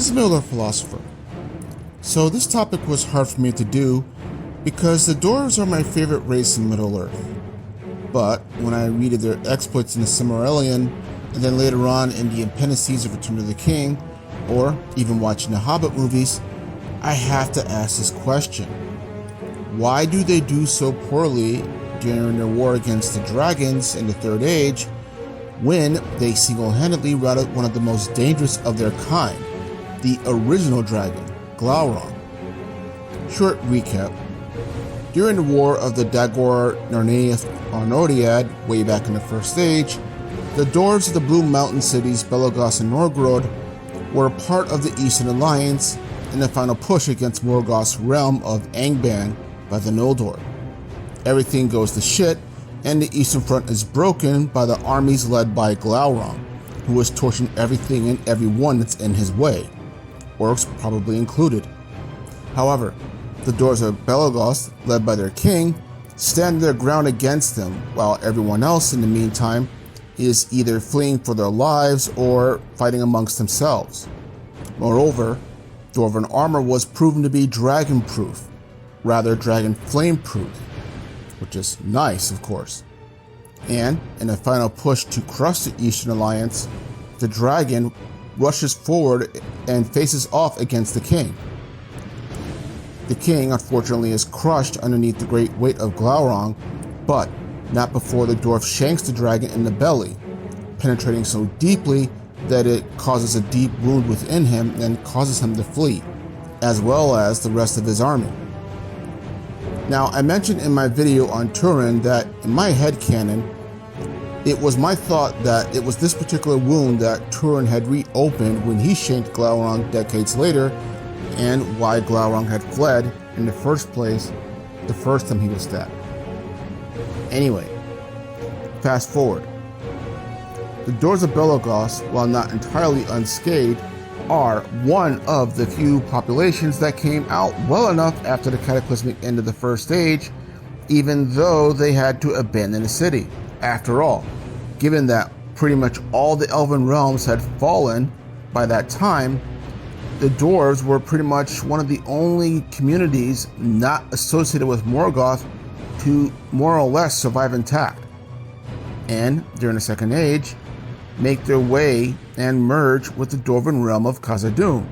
This is Miller Philosopher. So this topic was hard for me to do because the Dwarves are my favorite race in Middle-earth. But when I read their exploits in the Silmarillion, and then later on in the appendices of Return of the King, or even watching the Hobbit movies, I have to ask this question. Why do they do so poorly during their war against the dragons in the Third Age when they single-handedly routed one of the most dangerous of their kind, the original dragon, Glaurung? Short recap. During the War of the Dagor Narniath Arnodiad, way back in the First Age, the Dwarves of the Blue Mountain cities Belagos and Norgrod were part of the Eastern Alliance in the final push against Morgoth's realm of Angband by the Noldor. Everything goes to shit, and the Eastern Front is broken by the armies led by Glaurung, who is torching everything and everyone that's in his way, orcs probably included. However, the Dwarves of Belagos, led by their king, stand their ground against them, while everyone else in the meantime is either fleeing for their lives or fighting amongst themselves. Moreover, Dwarven armor was proven to be dragon-proof, rather dragon flame-proof, which is nice, of course. And in a final push to crush the Eastern Alliance, the dragon rushes forward and faces off against the king. The king, unfortunately, is crushed underneath the great weight of Glaurung, but not before the dwarf shanks the dragon in the belly, penetrating so deeply that it causes a deep wound within him and causes him to flee, as well as the rest of his army. Now, I mentioned in my video on Turin that in my headcanon, it was my thought that it was this particular wound that Turin had reopened when he shanked Glaurung decades later, and why Glaurung had fled in the first place the first time he was stabbed. Anyway, fast forward. The Dwarves of Belagos, while not entirely unscathed, are one of the few populations that came out well enough after the cataclysmic end of the First Age, even though they had to abandon the city. After all, given that pretty much all the Elven realms had fallen by that time, the Dwarves were pretty much one of the only communities not associated with Morgoth to more or less survive intact, and during the Second Age, make their way and merge with the Dwarven realm of Khazad-dûm.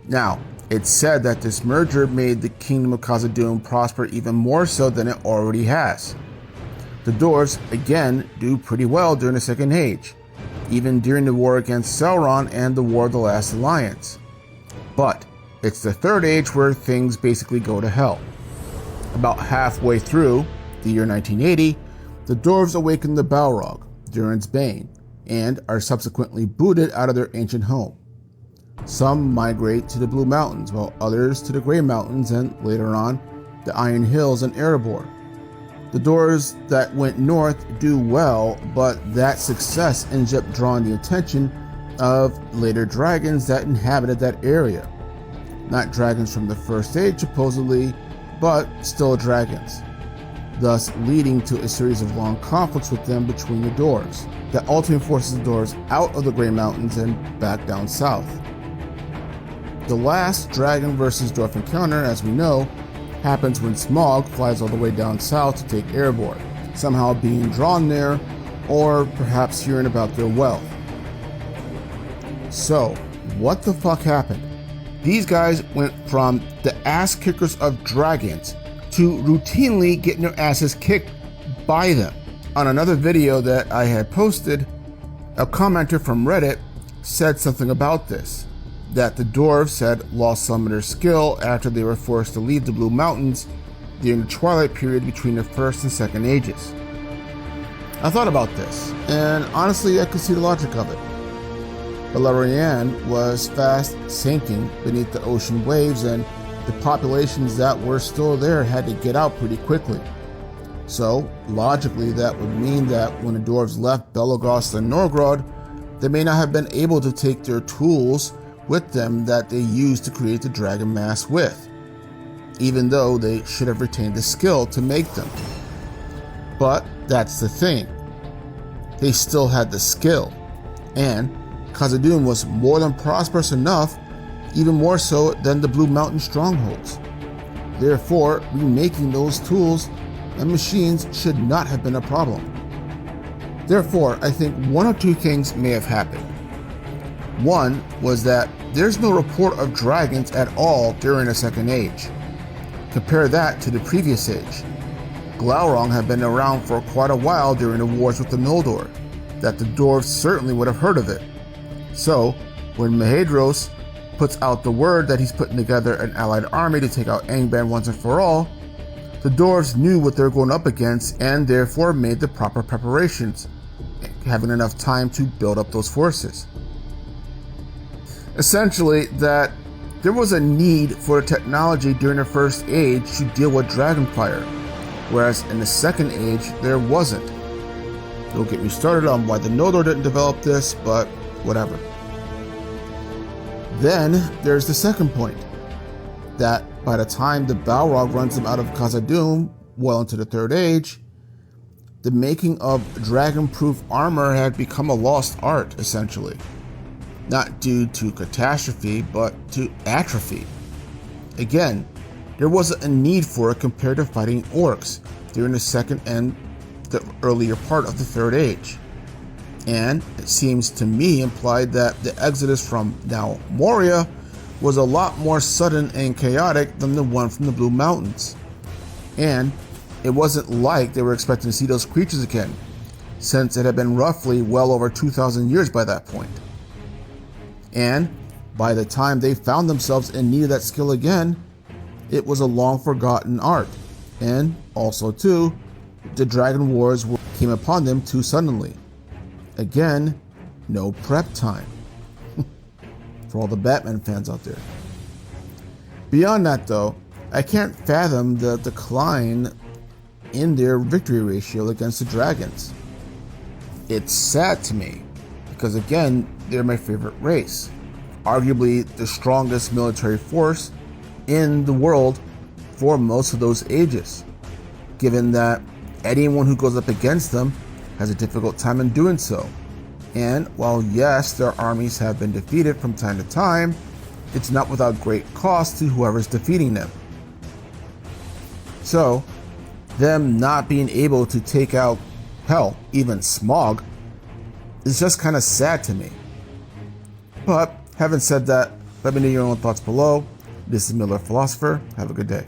Now, it's said that this merger made the kingdom of Khazad-dûm prosper even more so than it already has. The Dwarves, again, do pretty well during the Second Age, even during the war against Sauron and the War of the Last Alliance. But it's the Third Age where things basically go to hell. About halfway through, the year 1980, the Dwarves awaken the Balrog, Durin's Bane, and are subsequently booted out of their ancient home. Some migrate to the Blue Mountains, while others to the Grey Mountains and, later on, the Iron Hills and Erebor. The Dwarves that went north do well, but that success ends up drawing the attention of later dragons that inhabited that area. Not dragons from the First Age, supposedly, but still dragons, thus leading to a series of long conflicts with them between the Dwarves, that ultimately forces the Dwarves out of the Grey Mountains and back down south. The last dragon versus dwarf encounter, as we know, happens when Smaug flies all the way down south to take Erebor, somehow being drawn there, or perhaps hearing about their wealth. So, what the fuck happened? These guys went from the ass kickers of dragons to routinely getting their asses kicked by them. On another video that I had posted, a commenter from Reddit said something about this, that the Dwarves had lost some of their skill after they were forced to leave the Blue Mountains during the twilight period between the First and Second Ages. I thought about this, and honestly I could see the logic of it. Beleriand was fast sinking beneath the ocean waves, and the populations that were still there had to get out pretty quickly. So, logically, that would mean that when the Dwarves left Belagos and Norgrod, they may not have been able to take their tools with them that they used to create the dragon mask with, even though they should have retained the skill to make them. But that's the thing. They still had the skill, and Khazad-dûm was more than prosperous enough even more so than the Blue Mountain strongholds. Therefore, remaking those tools and machines should not have been a problem. Therefore, I think one or two things may have happened. One was that there's no report of dragons at all during the Second Age. Compare that to the previous age. Glaurung had been around for quite a while during the wars with the Noldor, that the dwarves certainly would have heard of it. So, when Mahedros puts out the word that he's putting together an allied army to take out Angband once and for all, the dwarves knew what they were going up against and therefore made the proper preparations, having enough time to build up those forces. Essentially, that there was a need for technology during the First Age to deal with dragonfire, whereas in the Second Age, there wasn't. Don't get me started on why the Noldor didn't develop this, but whatever. Then there's the second point, that by the time the Balrog runs them out of Khazad-dûm, well into the Third Age, the making of dragon-proof armor had become a lost art, essentially. Not due to catastrophe, but to atrophy. Again, there wasn't a need for it compared to fighting orcs during the second and the earlier part of the Third Age. And it seems to me implied that the exodus from now Moria was a lot more sudden and chaotic than the one from the Blue Mountains. And it wasn't like they were expecting to see those creatures again, since it had been roughly well over 2,000 years by that point. And by the time they found themselves in need of that skill again, it was a long forgotten art. And also too, the Dragon Wars came upon them too suddenly. Again, no prep time. For all the Batman fans out there. Beyond that though, I can't fathom the decline in their victory ratio against the dragons. It's sad to me, because again, they're my favorite race. Arguably the strongest military force in the world for most of those ages, given that anyone who goes up against them has a difficult time in doing so. And while yes, their armies have been defeated from time to time, it's not without great cost to whoever's defeating them. So, them not being able to take out, hell, even Smaug, is just kind of sad to me. But, having said that, let me know your own thoughts below. This is Miller Philosopher. Have a good day.